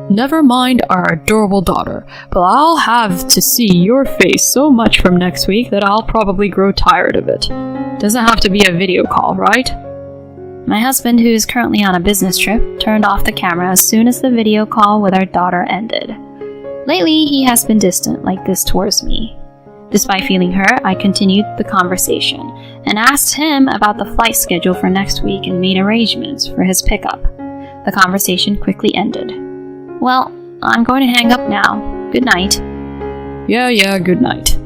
Never mind our adorable daughter, but I'll have to see your face so much from next week that I'll probably grow tired of it. Doesn't have to be a video call, right? My husband, who is currently on a business trip, turned off the camera as soon as the video call with our daughter ended. Lately, he has been distant like this towards me. Despite feeling hurt, I continued the conversation and asked him about the flight schedule for next week and made arrangements for his pickup. The conversation quickly ended. Well, I'm going to hang up now. Good night. Yeah, good night.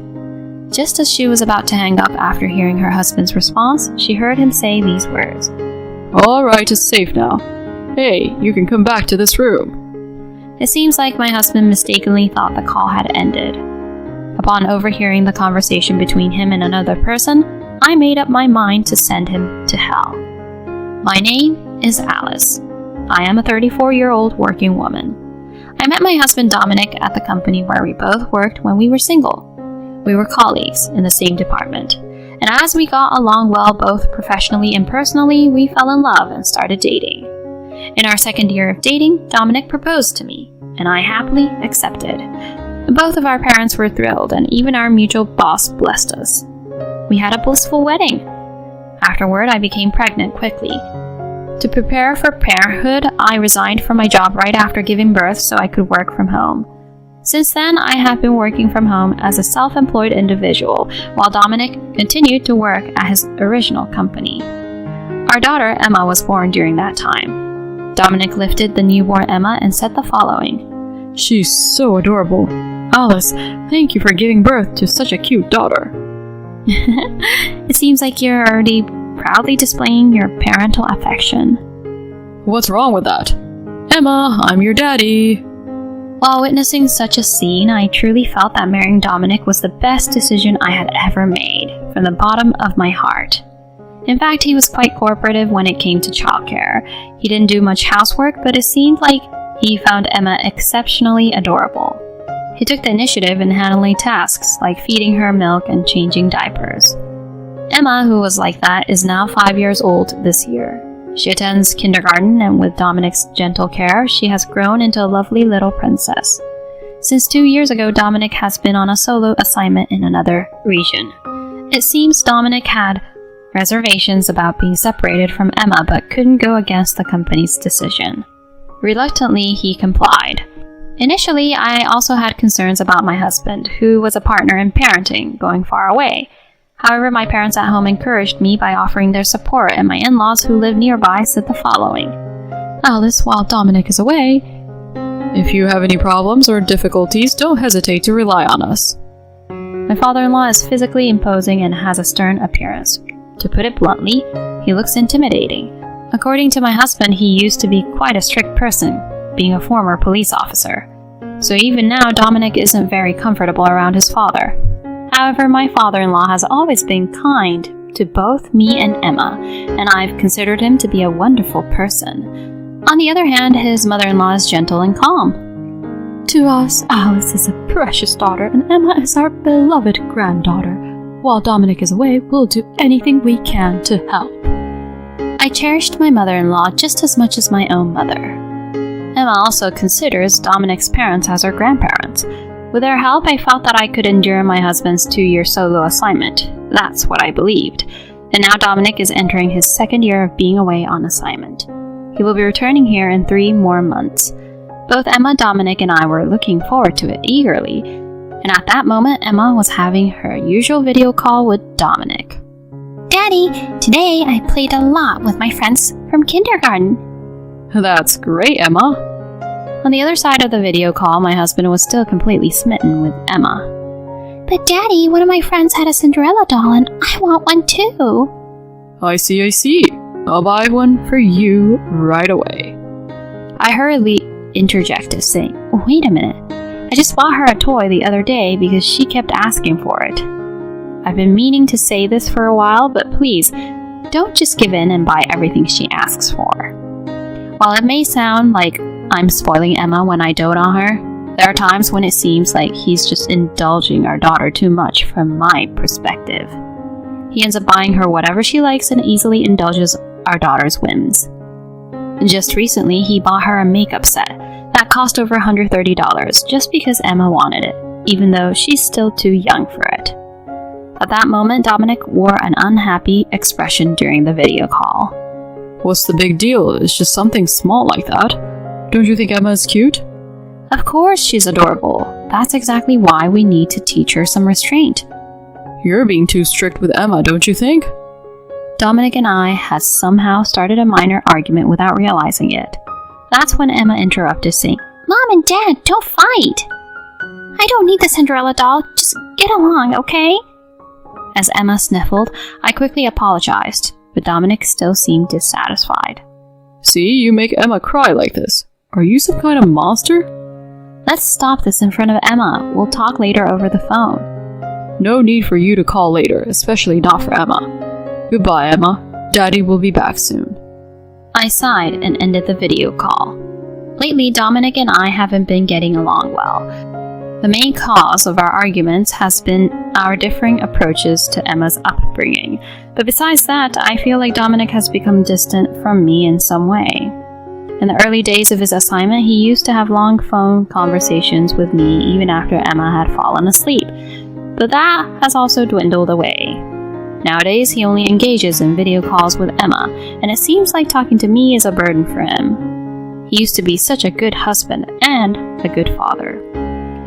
Just as she was about to hang up after hearing her husband's response, she heard him say these words. Alright, it's safe now. Hey, you can come back to this room. It seems like my husband mistakenly thought the call had ended. Upon overhearing the conversation between him and another person, I made up my mind to send him to hell. My name is Alice. I am a 34-year-old working woman. I met my husband Dominic at the company where we both worked when we were single. We were colleagues in the same department, and as we got along well both professionally and personally, we fell in love and started dating. In our second year of dating, Dominic proposed to me, and I happily accepted. Both of our parents were thrilled, and even our mutual boss blessed us. We had a blissful wedding. Afterward, I became pregnant quickly. To prepare for parenthood, I resigned from my job right after giving birth so I could work from home. Since then, I have been working from home as a self-employed individual, while Dominic continued to work at his original company. Our daughter, Emma, was born during that time. Dominic lifted the newborn Emma and said the following. She's so adorable. Alice, thank you for giving birth to such a cute daughter. It seems like you're already proudly displaying your parental affection. What's wrong with that? Emma, I'm your daddy. While witnessing such a scene, I truly felt that marrying Dominic was the best decision I had ever made, from the bottom of my heart. In fact, he was quite cooperative when it came to childcare. He didn't do much housework, but it seemed like he found Emma exceptionally adorable. He took the initiative in handling tasks like feeding her milk and changing diapers. Emma, who was like that, is now 5 years old this year. She attends kindergarten, and with Dominic's gentle care, she has grown into a lovely little princess. Since 2 years ago, Dominic has been on a solo assignment in another region. It seems Dominic had reservations about being separated from Emma, but couldn't go against the company's decision. Reluctantly, he complied. Initially, I also had concerns about my husband, who was a partner in parenting, going far away. However, my parents at home encouraged me by offering their support, and my in-laws who live nearby said the following. Alice, while Dominic is away, if you have any problems or difficulties, don't hesitate to rely on us. My father-in-law is physically imposing and has a stern appearance. To put it bluntly, he looks intimidating. According to my husband, he used to be quite a strict person, being a former police officer. So even now, Dominic isn't very comfortable around his father. However, my father-in-law has always been kind to both me and Emma, and I've considered him to be a wonderful person. On the other hand, his mother-in-law is gentle and calm. To us, Alice is a precious daughter, and Emma is our beloved granddaughter. While Dominic is away, we'll do anything we can to help. I cherished my mother-in-law just as much as my own mother. Emma also considers Dominic's parents as her grandparents. With their help, I felt that I could endure my husband's 2-year solo assignment. That's what I believed. And now Dominic is entering his second year of being away on assignment. He will be returning here in 3 more months. Both Emma, Dominic, and I were looking forward to it eagerly. And at that moment, Emma was having her usual video call with Dominic. Daddy, today I played a lot with my friends from kindergarten. That's great, Emma. On the other side of the video call, my husband was still completely smitten with Emma. But Daddy, one of my friends had a Cinderella doll and I want one too. I see. I'll buy one for you right away. I hurriedly interjected, saying, Wait a minute. I just bought her a toy the other day because she kept asking for it. I've been meaning to say this for a while, but please, don't just give in and buy everything she asks for. While it may sound like I'm spoiling Emma when I dote on her, there are times when it seems like he's just indulging our daughter too much from my perspective. He ends up buying her whatever she likes and easily indulges our daughter's whims. Just recently, he bought her a makeup set that cost over $130 just because Emma wanted it, even though she's still too young for it. At that moment, Dominic wore an unhappy expression during the video call. What's the big deal? It's just something small like that. Don't you think Emma is cute? Of course she's adorable. That's exactly why we need to teach her some restraint. You're being too strict with Emma, don't you think? Dominic and I had somehow started a minor argument without realizing it. That's when Emma interrupted, saying, "Mom and Dad, don't fight! I don't need the Cinderella doll, just get along, okay?" As Emma sniffled, I quickly apologized, but Dominic still seemed dissatisfied. See, you make Emma cry like this. Are you some kind of monster? Let's stop this in front of Emma. We'll talk later over the phone. No need for you to call later, especially not for Emma. Goodbye, Emma. Daddy will be back soon. I sighed and ended the video call. Lately, Dominic and I haven't been getting along well. The main cause of our arguments has been our differing approaches to Emma's upbringing. But besides that, I feel like Dominic has become distant from me in some way. In the early days of his assignment, he used to have long phone conversations with me even after Emma had fallen asleep. But that has also dwindled away. Nowadays, he only engages in video calls with Emma, and it seems like talking to me is a burden for him. He used to be such a good husband and a good father.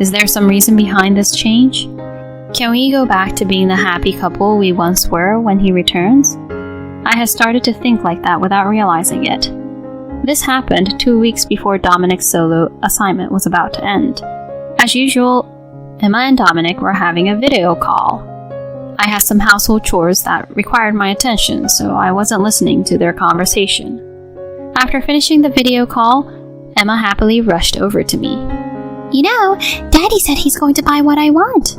Is there some reason behind this change? Can we go back to being the happy couple we once were when he returns? I had started to think like that without realizing it. This happened 2 weeks before Dominic's solo assignment was about to end. As usual, Emma and Dominic were having a video call. I had some household chores that required my attention, so I wasn't listening to their conversation. After finishing the video call, Emma happily rushed over to me. "You know, Daddy said he's going to buy what I want."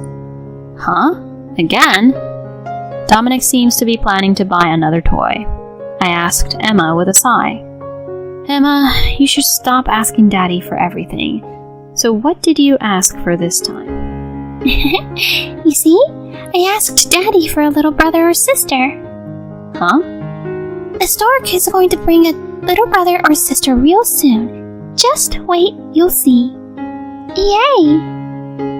"Huh? Again?" Dominic seems to be planning to buy another toy. I asked Emma with a sigh. "Emma, you should stop asking Daddy for everything. So what did you ask for this time?" "You see, I asked Daddy for a little brother or sister." "Huh?" "The stork is going to bring a little brother or sister real soon. Just wait, you'll see." "Yay!"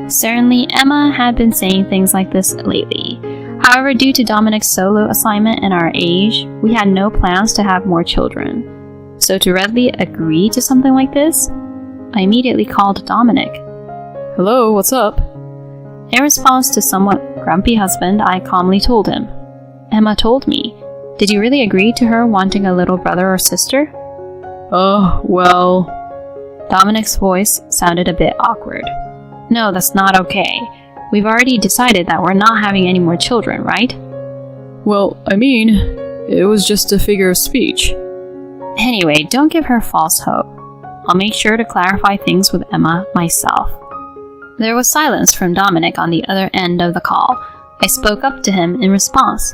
Certainly, Emma had been saying things like this lately. However, due to Dominic's solo assignment and our age, we had no plans to have more children. So to readily agree to something like this, I immediately called Dominic. "Hello, what's up?" In response to somewhat grumpy husband, I calmly told him, "Emma told me. Did you really agree to her wanting a little brother or sister?" Well... Dominic's voice sounded a bit awkward. "No, that's not okay. We've already decided that we're not having any more children, right?" Well, I mean, it was just a figure of speech. Anyway, don't give her false hope. I'll make sure to clarify things with Emma myself. There was silence from Dominic on the other end of the call. I spoke up to him in response.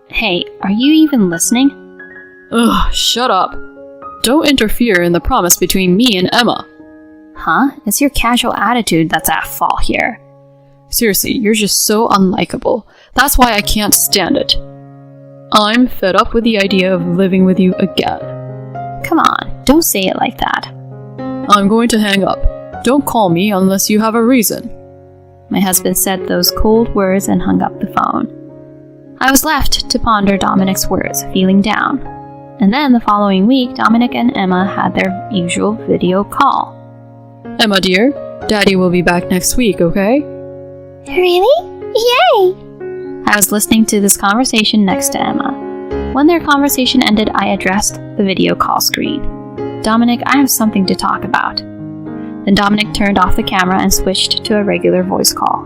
"Hey, are you even listening?" Ugh, shut up. Don't interfere in the promise between me and Emma. Huh? It's your casual attitude that's at fault here. Seriously, you're just so unlikable. That's why I can't stand it. I'm fed up with the idea of living with you again. Come on, don't say it like that. I'm going to hang up. Don't call me unless you have a reason. My husband said those cold words and hung up the phone. I was left to ponder Dominic's words, feeling down. And then the following week, Dominic and Emma had their usual video call. Emma dear, Daddy will be back next week, okay? Really? Yay! I was listening to this conversation next to Emma. When their conversation ended, I addressed the video call screen. "Dominic, I have something to talk about." Then Dominic turned off the camera and switched to a regular voice call.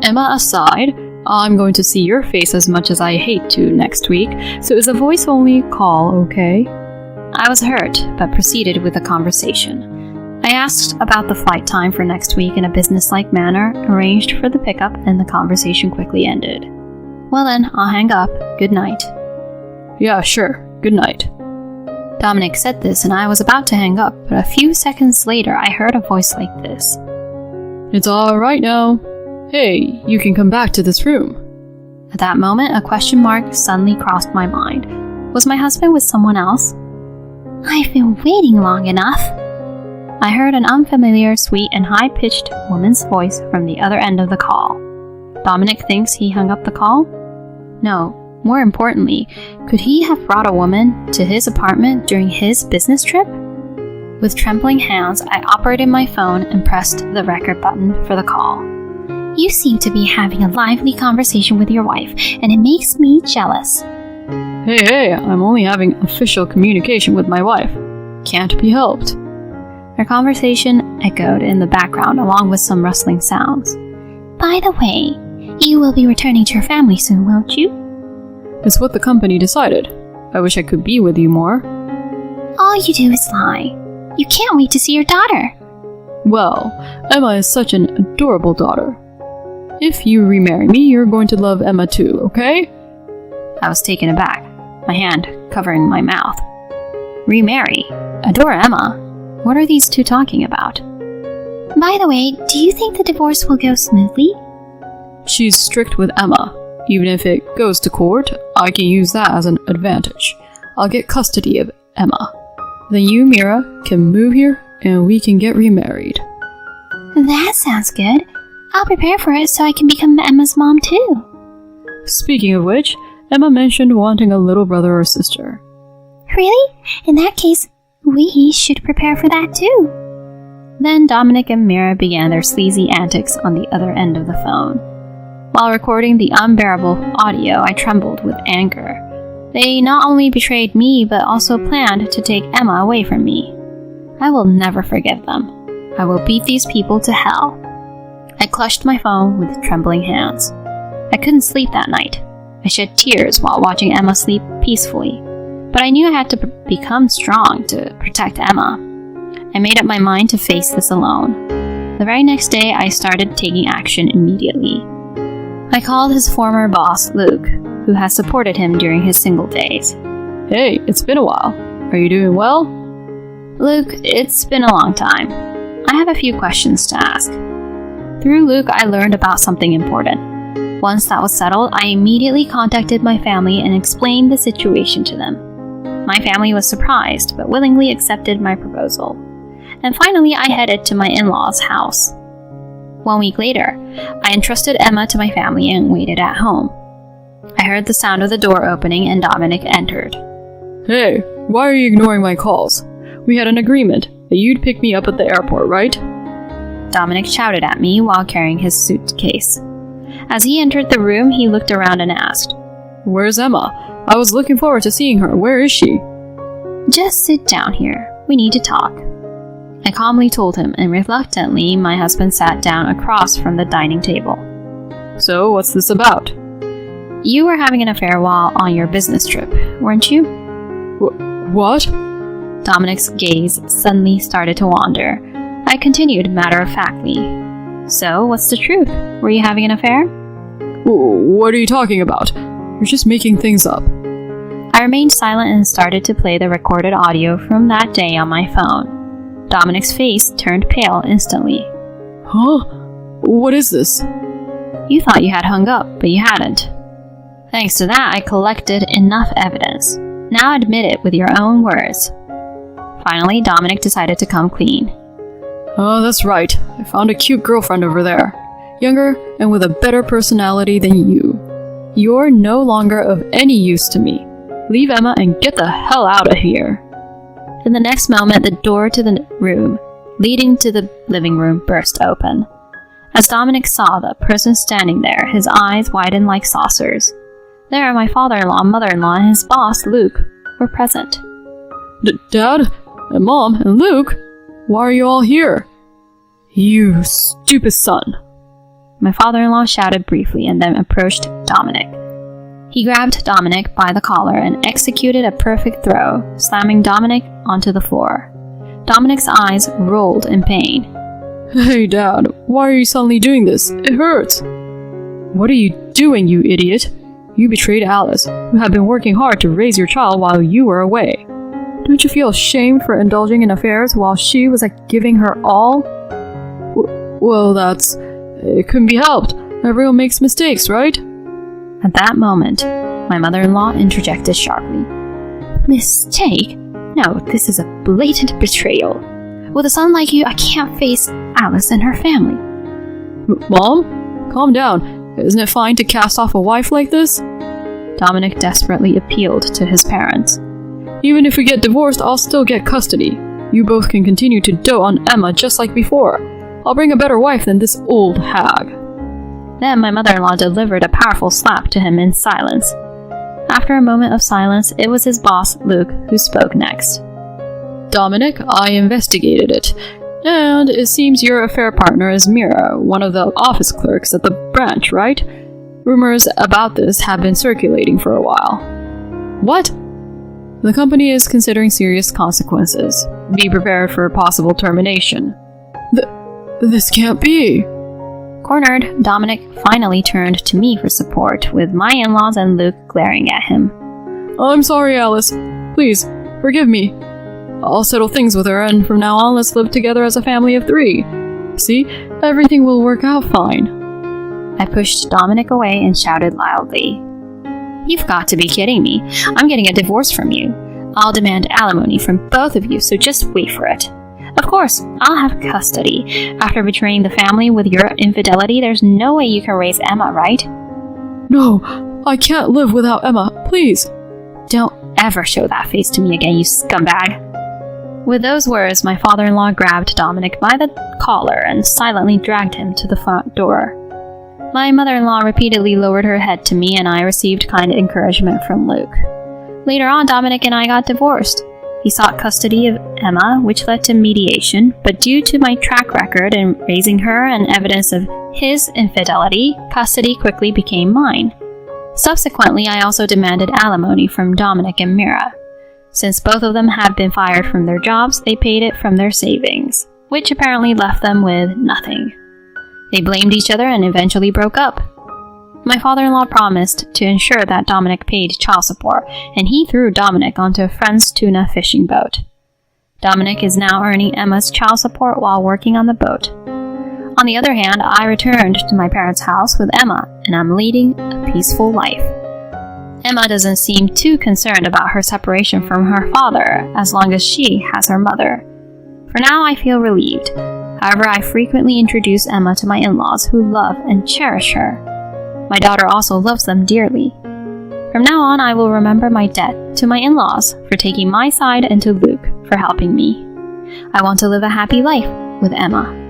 Emma aside, I'm going to see your face as much as I hate to next week, so it's a voice-only call, okay? I was hurt, but proceeded with the conversation. I asked about the flight time for next week in a businesslike manner, arranged for the pickup, and the conversation quickly ended. Well then, I'll hang up. Good night. Yeah, sure. Good night. Dominic said this, and I was about to hang up, but a few seconds later I heard a voice like this. It's all right now. Hey, you can come back to this room. At that moment, a question mark suddenly crossed my mind. Was my husband with someone else? I've been waiting long enough. I heard an unfamiliar, sweet, and high-pitched woman's voice from the other end of the call. Dominic thinks he hung up the call? No, more importantly, could he have brought a woman to his apartment during his business trip? With trembling hands, I operated my phone and pressed the record button for the call. You seem to be having a lively conversation with your wife, and it makes me jealous. Hey, I'm only having official communication with my wife. Can't be helped. Our conversation echoed in the background along with some rustling sounds. By the way, you will be returning to your family soon, won't you? It's what the company decided. I wish I could be with you more. All you do is lie. You can't wait to see your daughter. Well, Emma is such an adorable daughter. If you remarry me, you're going to love Emma too, okay? I was taken aback, my hand covering my mouth. Remarry? Adore Emma? What are these two talking about? By the way, do you think the divorce will go smoothly? She's strict with Emma. Even if it goes to court, I can use that as an advantage. I'll get custody of Emma. Then you, Mira, can move here and we can get remarried. That sounds good. I'll prepare for it so I can become Emma's mom too. Speaking of which, Emma mentioned wanting a little brother or sister. Really? In that case, we should prepare for that too. Then Dominic and Mira began their sleazy antics on the other end of the phone. While recording the unbearable audio, I trembled with anger. They not only betrayed me, but also planned to take Emma away from me. I will never forgive them. I will beat these people to hell. I clutched my phone with trembling hands. I couldn't sleep that night. I shed tears while watching Emma sleep peacefully. But I knew I had to become strong to protect Emma. I made up my mind to face this alone. The very next day, I started taking action immediately. I called his former boss, Luke, who has supported him during his single days. Hey, it's been a while. Are you doing well? Luke, it's been a long time. I have a few questions to ask. Through Luke, I learned about something important. Once that was settled, I immediately contacted my family and explained the situation to them. My family was surprised, but willingly accepted my proposal. And finally, I headed to my in-laws' house. 1 week later, I entrusted Emma to my family and waited at home. I heard the sound of the door opening and Dominic entered. Hey, why are you ignoring my calls? We had an agreement that you'd pick me up at the airport, right? Dominic shouted at me while carrying his suitcase. As he entered the room, he looked around and asked, Where's Emma? I was looking forward to seeing her. Where is she? Just sit down here. We need to talk. I calmly told him, and reluctantly, my husband sat down across from the dining table. So, what's this about? You were having an affair while on your business trip, weren't you? What? Dominic's gaze suddenly started to wander. I continued matter-of-factly. So, what's the truth? Were you having an affair? What are you talking about? You're just making things up. I remained silent and started to play the recorded audio from that day on my phone. Dominic's face turned pale instantly. Huh? What is this? You thought you had hung up, but you hadn't. Thanks to that, I collected enough evidence. Now admit it with your own words. Finally, Dominic decided to come clean. Oh, that's right. I found a cute girlfriend over there. Younger and with a better personality than you. You're no longer of any use to me. Leave Emma and get the hell out of here. In the next moment, the door to the room leading to the living room burst open. As Dominic saw the person standing there, his eyes widened like saucers. There, my father-in-law, mother-in-law, and his boss, Luke, were present. Dad? And Mom? And Luke? Why are you all here? You stupid son. My father-in-law shouted briefly and then approached Dominic. He grabbed Dominic by the collar and executed a perfect throw, slamming Dominic onto the floor. Dominic's eyes rolled in pain. Hey, Dad, why are you suddenly doing this? It hurts. What are you doing, you idiot? You betrayed Alice, who had been working hard to raise your child while you were away. Don't you feel ashamed for indulging in affairs while she was giving her all? Well, it couldn't be helped. Everyone makes mistakes, right? At that moment, my mother-in-law interjected sharply. Mistake? No, this is a blatant betrayal. With a son like you, I can't face Alice and her family. Mom? Calm down. Isn't it fine to cast off a wife like this? Dominic desperately appealed to his parents. Even if we get divorced, I'll still get custody. You both can continue to dote on Emma just like before. I'll bring a better wife than this old hag. Then my mother-in-law delivered a powerful slap to him in silence. After a moment of silence, it was his boss, Luke, who spoke next. Dominic, I investigated it, and it seems your affair partner is Mira, one of the office clerks at the branch, right? Rumors about this have been circulating for a while. What? The company is considering serious consequences. Be prepared for possible termination. This can't be. Cornered, Dominic finally turned to me for support, with my in-laws and Luke glaring at him. I'm sorry, Alice. Please, forgive me. I'll settle things with her, and from now on, let's live together as a family of 3. See? Everything will work out fine. I pushed Dominic away and shouted loudly. You've got to be kidding me. I'm getting a divorce from you. I'll demand alimony from both of you, so just wait for it. Of course, I'll have custody. After betraying the family with your infidelity, there's no way you can raise Emma, right? No, I can't live without Emma. Please. Don't ever show that face to me again, you scumbag. With those words, my father-in-law grabbed Dominic by the collar and silently dragged him to the front door. My mother-in-law repeatedly lowered her head to me, and I received kind encouragement from Luke. Later on, Dominic and I got divorced. He sought custody of Emma, which led to mediation, but due to my track record in raising her and evidence of his infidelity, custody quickly became mine. Subsequently, I also demanded alimony from Dominic and Mira. Since both of them had been fired from their jobs, they paid it from their savings, which apparently left them with nothing. They blamed each other and eventually broke up. My father-in-law promised to ensure that Dominic paid child support, and he threw Dominic onto a friend's tuna fishing boat. Dominic is now earning Emma's child support while working on the boat. On the other hand, I returned to my parents' house with Emma, and I'm leading a peaceful life. Emma doesn't seem too concerned about her separation from her father, as long as she has her mother. For now, I feel relieved. However, I frequently introduce Emma to my in-laws, who love and cherish her. My daughter also loves them dearly. From now on, I will remember my debt to my in-laws for taking my side and to Luke for helping me. I want to live a happy life with Emma.